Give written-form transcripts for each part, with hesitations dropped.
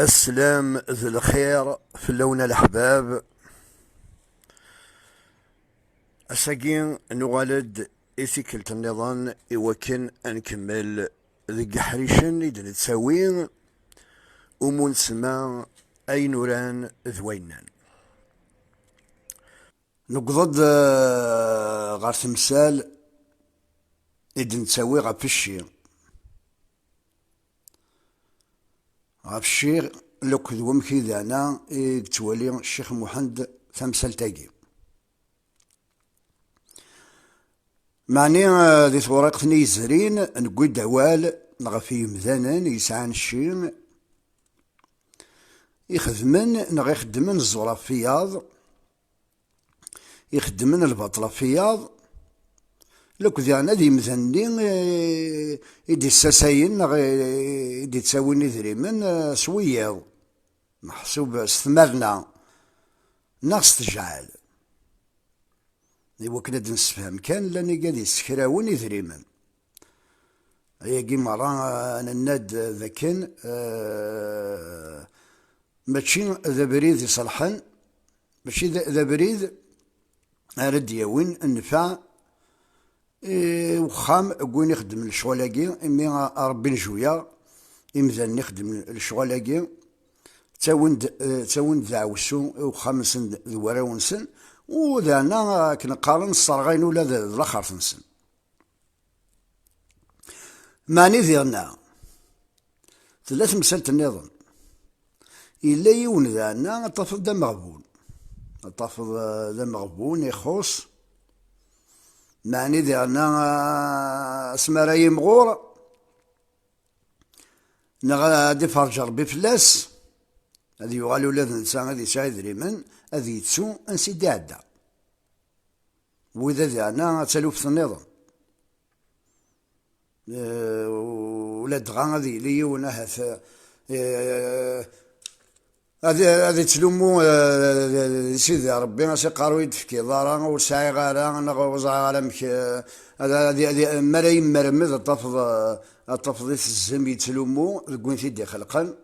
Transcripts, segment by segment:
السلام ذي الخير في اللون الأحباب. أساقين نغالد إثيكلة النظام إوكن أنكمل ذي حريشن إذن تساوين أمون سما أي نوران ذوينان نقضد غار تمثال إذن تساوي غفشي غفشي لوك ذوم كذا أنا تولي الشيخ محمد تمثال تاقي معني ذي ثورقتني يزرين نقول دوال نغفي مذانا يسعان الشين يخدمن يخدمن الزورة فياض يخدمن البطلة فياض لوك ذي ذي مثني يدي الساساين يدي تساويني ذريمن سوياض محسوب استثمرنا ناس تجعل إوا كنا نسفهم كان لاني قاعد يسكراون يذريمن هي كي مرة نناد ذاكن ماشي ذا بريد يصلحن ماشي ذا بريد رد يوين النفع وخام قوين يخدم الشغلاكي إمي ربي نجويا إمذان نخدم الشغلاكي تاوند ذا عوسو وخامسن ذوراونسن وذانا كنقارن الصرغين ولا ذا الآخر تنسن معني ذيرنا ثلاث مسألة النظام إلا يون ذانا طفض ذا مغبون طفض ذا مغبون يخص معني ذانا اسمها يمغور نغادي فرج ربي فلاس هذي يغالي ولاد الانسان هذي سعيد ريمن هذي يتسو انسي عدا واذا ذانا تلوف في النظام ولاد غان هذي لي ونهث هذي تلومو سيدي ربي سي قارو يدفكي ضارا وسعي غارا نغوزا غالمك هذه ملايين مرمز الطفض الزم يتلومو الكوين في خلقا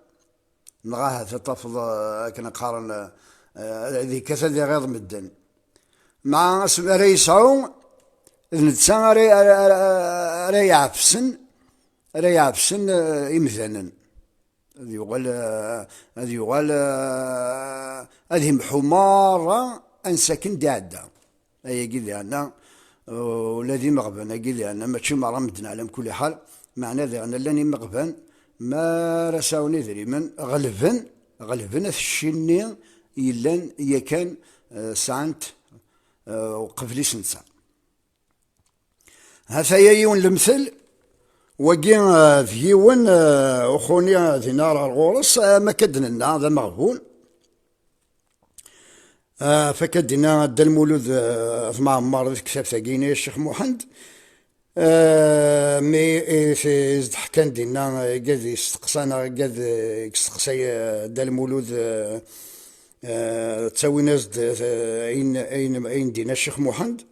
نغاها تطفض كنا قارن ذي كذا ذي غير مدن مع اسم ريسعو نتسان ري عفسن إمثالا هذه يغال هذه محمارة أنساكن دادا أي قيل أنا ولادي مغبن قيل أنا ماشي مرة مدن على كل حال معنى ذي أنا لاني مغبن ما رساوني ذري من غلبن الشني إلا إيا كان سانت وقفلي سنسا هذا يون المثل وقين فيون أخوني ذي نار الغورس ما كدنا هذا مغبون فكدنا دا المولود ثم عمار ذي كتاب ثقيني الشيخ محمد مي في حكان دينا قاد يستقصانا قاد يستقصي دا المولود تساوي ناس اين دينا الشيخ محمد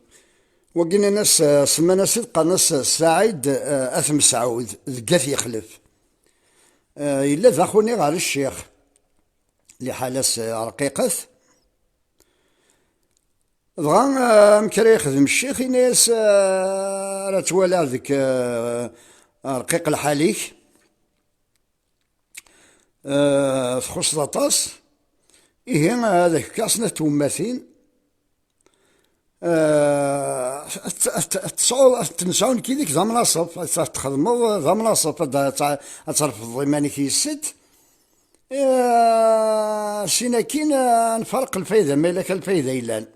وقلنا ناس سمانا صدق ناس سعيد اثم سعود ذقاث يخلف الا ذا خوني على الشيخ لحالس رقيقث بغا مكرا يخدم الشيخ ناس راه توالى ذيك رقيق الحاليك تخص لاطاس إيه هذاك كاسنا توماثين تنساون كي ديك ذا مناصب تخدمو ذا مناصب ترفض إيمانك يسد سينا كين نفرق الفايدة ما إلا كان الفايدة إلا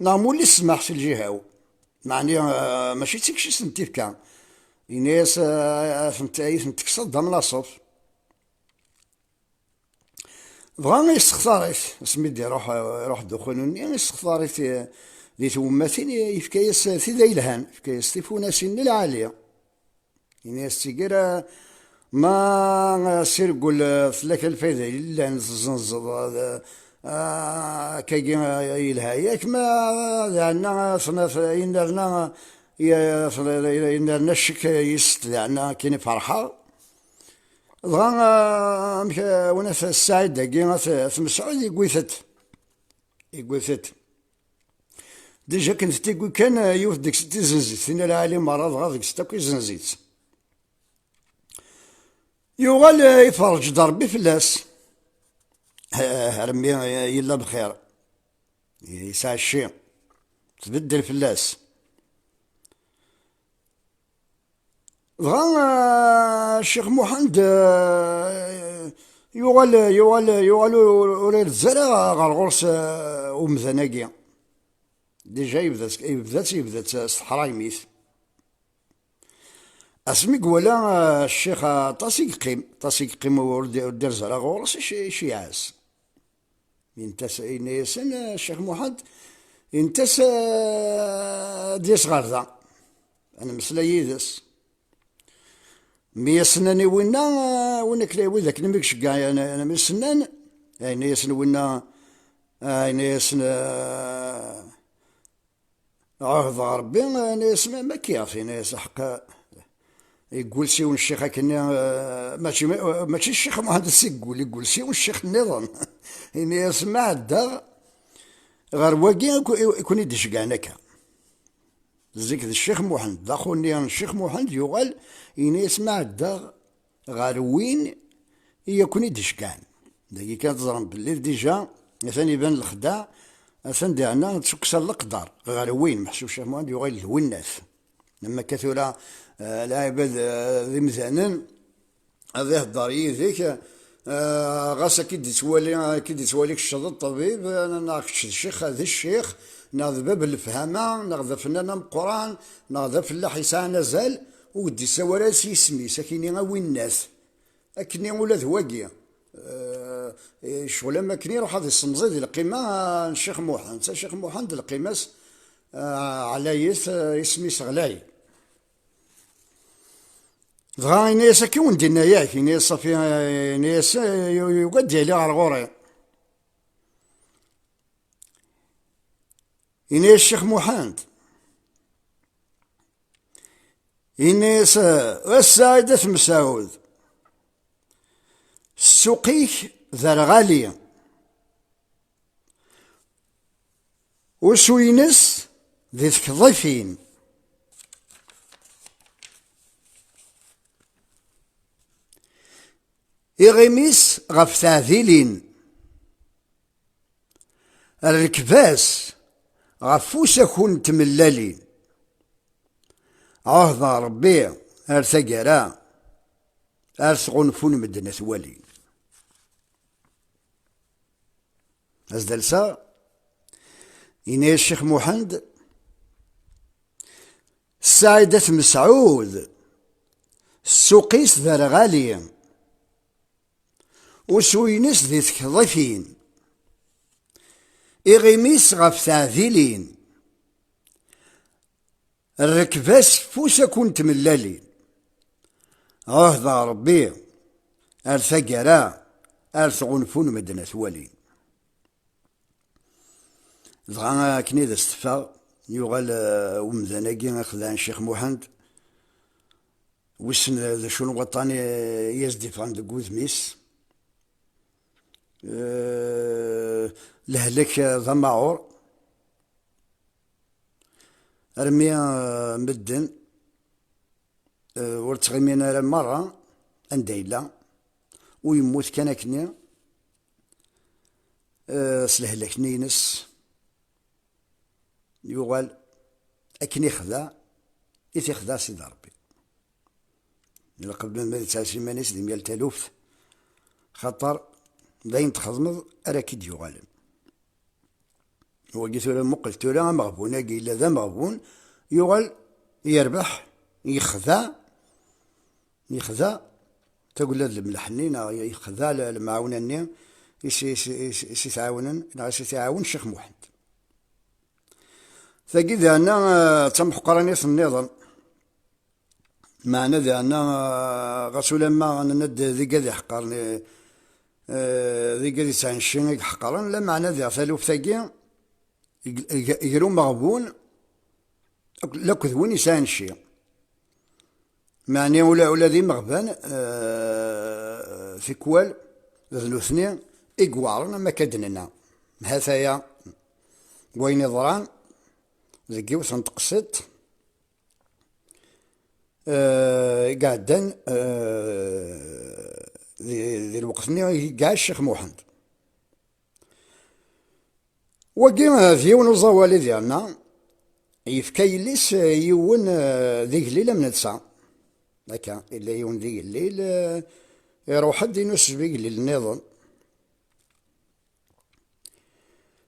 نعمو اللي سمح في الجهة معني ماشي تكشي سنتيف كان يناس فهمت تكسر ذا مناصب بغا يستخساريت سميدي روح دخولني يستخساريت ذي توماثين يفكايس ثي الهان يفكايس تيفوناسين العالية يناس تيقرا ما سير قول فلاك الفايدة إلا نزنزض كي يلها ياك ما عندنا إننا إننا الشك يست لأن كاين فرحة دغا وناس السعيد داكي مسعود يقوثت ديجا كنت تيقول كان يوث ديك ستي زنزيت فينا العالي مرة دغا ديك ستاكي زنزيت يوغال يفرج ضربي فلاس رمي يلا بخير يسعى الشي تبدل فلاس دغا الشيخ محمد يوغال ولاد الزرع غير غرس ومزناقي ديجا يبدات الصحراء يميت اسمي قولا الشيخ طاسي يقيم ودير زرع غرس شي عاس ينتس ينسن الشيخ محمد ينتس ديس غردا انا مسلا يدس مي سناني وين كلاوي ذاك نمكش كاع انا من سنان يعني يسن وين يعني يسن عهد ربي يعني يسمع ما كيف يعني يسحق يقول سيون الشيخ كنا ماشي الشيخ مهندس يقول سيون الشيخ النظام يعني يسمع الدغ غير واقي يكون يدش كاع نكا زيك الشيخ محمد داخلني الشيخ محمد يقال إني يسمع الدغ غير وين يكون يدش كان داكي كانت تزرم بالليل ديجا مثلا يبان الخداع مثلا دعنا تسكسر القدر غير وين محسوب الشيخ محمد يقال لهو الناس لما كثر العباد ذي مزانن هذا يهضر ذيك غاسا كي تسواليك الشض الطبيب ناقش الشيخ هذا الشيخ ناخذ باب الفهامة ناخذ فنان القرآن ناخذ فلاح يسعى نزال ودي سوارات يسمي ساكيني غاوي الناس اكني ولا ذواقيا شغل ما كني روح هذا السمزيد القيمة الشيخ محمد الشيخ محمد القيمة على يسمي سغلاي دغا يناس كي وندينا ياك يناس صافي يناس يقعد ديالي على غوري يناس الشيخ محمد يناس السعيدة مسعود السوقيك ذا الغالية وسوينس ذي تكضيفين إغميس غف تعذيلين الركباس غفوس كون تملالين عهد ربي ارثقرا ارثغنفون مدنة ثوالين ازدلسا إني الشيخ محمد السعيدة مسعود السوقيس ذا غالية وسوينس ذي تكضيفين إغميس غف تعذيلين الركباس فوسا كنت ملالين عهد ربي ارثقرا ارثغنفون مدنة ثوالين دغا كني ذا استفا يغال ومذناكي خذان الشيخ محمد وسن ذا شنو وطاني يزدي فان دقوذ ميس لهلك ضماعور رمي مدن ورتغمينا على مرة اندايلا ويموت كان كني سلهلك نينس يغال اكني خذا إثي خذا سيدي ربي قبل ما تسعسي مانيس دي 100,000 خاطر داين تخدمض أراكيد يغالم هو قلت له مقلت له مغبون إلا ذا مغبون يغال يربح يخذا تقول له الملحنين يخذا المعاونين يسيتعاونن يسيتعاون الشيخ محمد ثقي ذا أنا تم حقرانية النظام معنى ذا أنا غسول ما ند ذي قد يحقرني ذي قد يسعنشين حقران لا معنى ذا ثالوف ثقي يقرون مغبون لا كذوين يسعنشي معني ولا ذي مغبان ثكوال ذو اثنين إقوارنا ما كدننا هثايا وين يضران ذكي وثن تقصد قاعدين ذي الوقت-ني كاع الشيخ محمد وكي ديون الزوالي ديالنا يفكا يليس يون ذي قليلة من تسعة هكا إلا يون ذي الليل يروح حد ينوس بي قليل النظام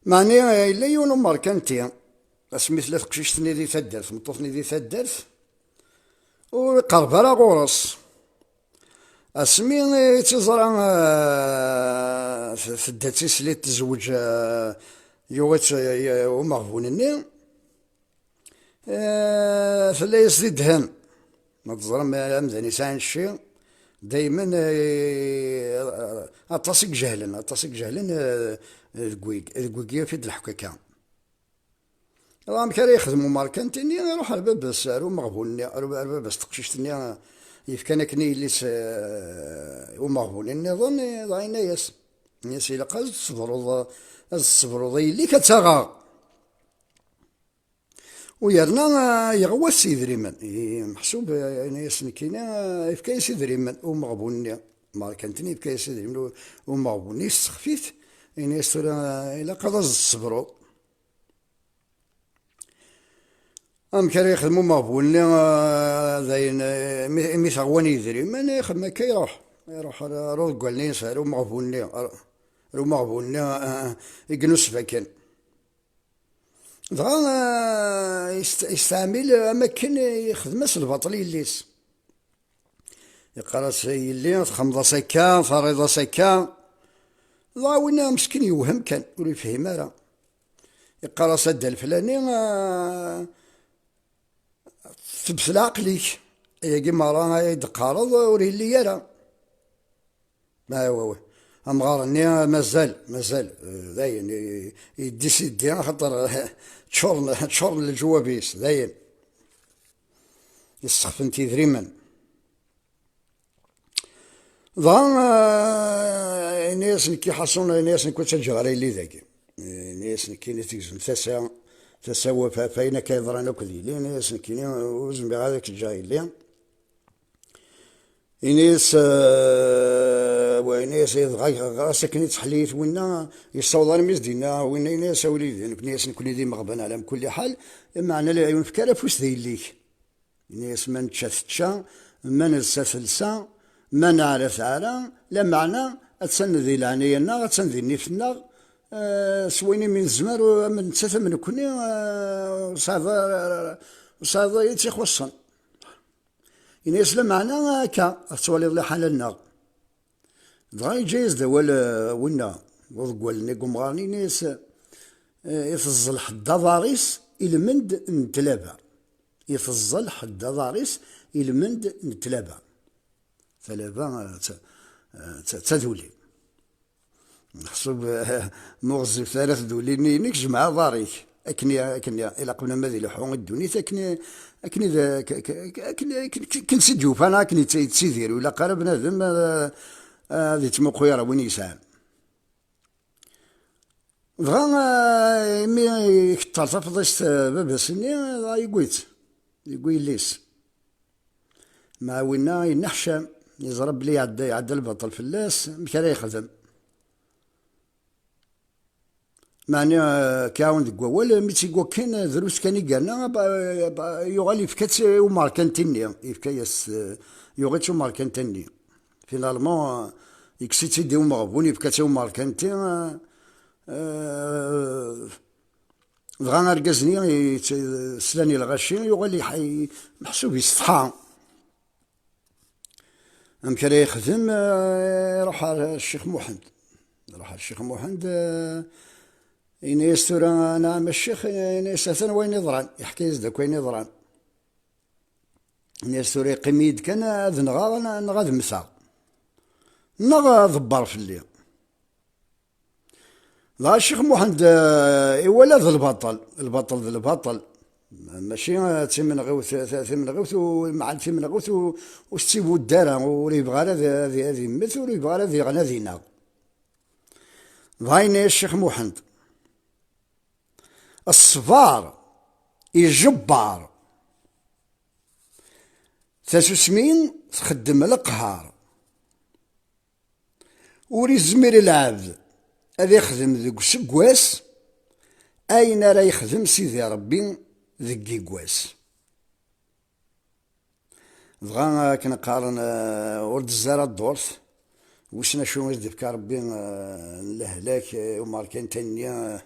معني إلا يون ماركانتي اسمي ثلاث قشيشتني ذي ثدرت مطوفني ذي ثدرت وقرب على غورس اسمي تزرع ثداتي سلي تزوج يوغت ومغبونني فلا يسدي دهن ما تزرع مزاني سان الشي دايما اتصق جهلا الكويكيه في الحكاكه راهم كانوا يخدموا ماركانتيني نروح على باب السعر ومغبونني على باب تقشيشتني يفكان كني ليس ومغبونني نظن ضاينا ياس إلا قاز الصبرو ضي اللي كتاغا ويرنا يغوى سيدريمان محسوب يعني ياسنكينا يفكا سيدريمان ومغبونني ماركانتيني يفكا سيدريمان ومغبونني استخفيت يعني يستر إلا قاز الصبرو كانوا يخدموا مغبونني زين ميث غواني يدري من يخدم هكا يروح روض قالني نسالو مغبونني يقنوس فاكن دغا يستعمل اماكن يخدمس الباطلي الليس يقرا اللي خمضه سكا فريضه سكا دغا وين مسكين يوهم كان ولا يفهم راه يقرا سد الفلاني تبسل عقليك يا كيما راه يدقارض وري لي يرى ما هو امغارني مازال داين يدي سيدي خاطر تشورن الجوابيس داين يسخفن تيدريمن ظن ناس كي حصلنا ناس كنت تجاري لي ذاك ناس كي نتيجن تسوى فاين كيضرنا كذي لين يسنكيني وزن بهذاك الجاي لين إنيس وإنيس يضغى سكني تحليت وإنا يصوضان مزدينا وإنا إنيس وليدي ناس نكون ذي مغبن على كل حال معنى لا ينفكر فوس ذي ليك إنيس من تشا من السفلسا من عرف على لا معنى أتسن ذي العنينا أتسن ذي النفنا سويني من الزمر ومن تسافة من كوني وصعد يتيخ وصن إن يسلم معنا هكا تولي الله حالنا دغا جايز دوال ونا وضقوال نيقوم غارني ناس يفزل حدا ضاريس المند نتلابا يفزل حدا ضاريس المند نتلابا ثلابا تذولي محسوب مغزف ثلاث دولي نكجمع ضاريك أكني إلا قبل ما ذي لحون الدنيا أكني كنسجوف أنا أكني تسيدير ولا قرب بنادم ذي تمو خويا راه وين يسال دغا مي كثر تفضيت بابا سني يقول ليس مع وينا ينحشم يزرب لي عدى البطل فلاس مكان يخدم معني كاون ديك ولا ميتي كاين دروس كان يقالنا يغالي يفكات وماركانتيني يفكا يس يغيت وماركانتيني فينالمون يكسيتي ديو مغبون يفكات وماركانتي دغا ركزني سلاني الغشي يغالي حي محسوب يستحى كان يخدم يروح على الشيخ محمد إن يستر أنا الشيخ إن يستثنى وين يضران يحكي يزدك وين يضران إن يستر يقيم كان هذا نغاد مسا نغا ضبر في الليل لا الشيخ محمد ولا ذا البطل ماشي تيمن غوث ثمن غوث مع ثمن غوث وستيبو الدارة ولي يبغى هذه يمثل ولي يبغى هذه يغنى ذينا. ضايني الشيخ محمد الصفار يجبار تسوسمين تخدم القهار وري زمير العبد هذا يخدم ذوك سكواس أين راه يخدم سيدي ربي ذك كواس. بغا كنقارن ولد الزارة الدورت وشنا شو يدبكا ربي الهلاك ومار كان تاني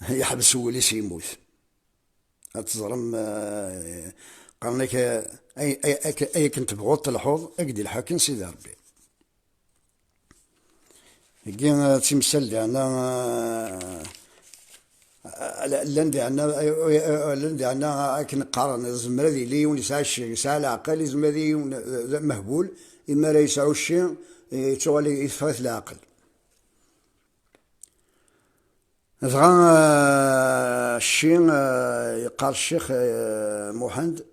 يحبس وليس يموت تظلم. قال لك أي كنت بغوط الحوض أقدي الحاكم سيدي ربي كي تيمسل عنا لندي عنا كنقارن زمرذي لي ونساش يسال العقل زمرذي مهبول إما لا يسعو الشيء يتوالي يفرث العقل. دغا الشيء يقال الشيخ محمد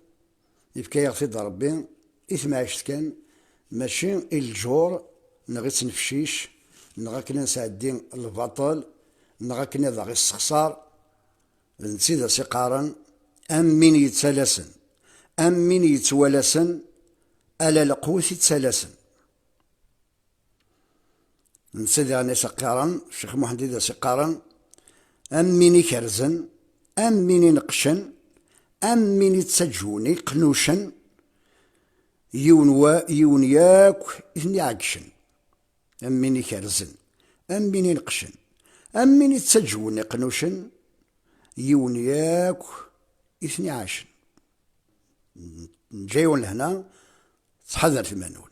يبكي يغفض ربي إثم عشت كان ماشي الجور نغي تنفشيش نغا كنا نسعدين البطل نغا كنا ضاغي السخسار نسيد سقارا أم من يتسلسن أم من يتولسن ألا القوس يتسلسن. نسيد يعني سقارا الشيخ محمد إذا سقارا أم من يكرزن أم من ينقشن أم من يتسجوني قنوشن يون ياك إثني عقشن أم من يكرزن أم من ينقشن أم من يتسجوني قنوشن يون ياك إثني عشر. جايون لهنا تحذر في منون.